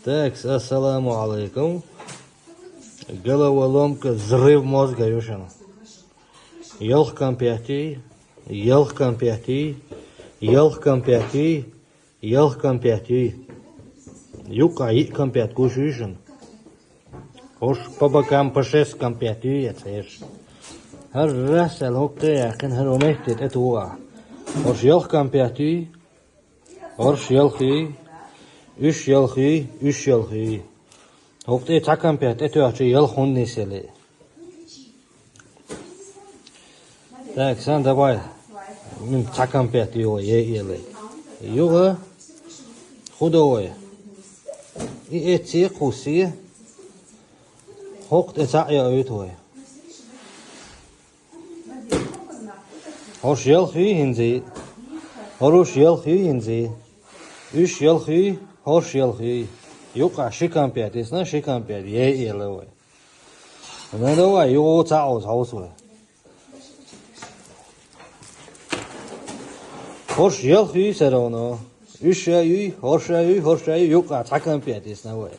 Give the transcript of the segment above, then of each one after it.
Так, ассаламу алейкум. Головоломка взрыв мозга, Юшин. Елх компьютер, елх компьютер, елх компьютер, елх компьютер. Юка и компьютер кушаешь. Хош по бокам по 6 компьютер яцеш. Раз алхокте яхин харомехтет этуа. Хош елх компьютер, хош елхи. Üç yılхи. Hokte takam piyat eto açı yıl hun neseli. Так, sen давай. Min takam piyat yo ye yeli. Yo худой. И эти куси. Hokte tak ya ötoy. Hoş yılхи hinzi. Hoş yılхи hinzi. Üç yılхи. Hoş yılхи. Yok aşı kampiyat, esna aşı kampiyat. Ye yele oy. Ne de var? Yok çao çao oy. Hoş yılхи serano. Üç yıl, hoş yıl. Yok aşı kampiyat esna oy.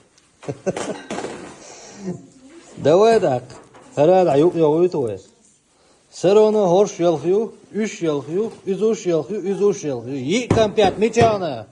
Davadak. Herhalde yok ya oy toy. Serano hoş yılхи, üç yılхи, üç yılхи. Yi kampiyat ne çana?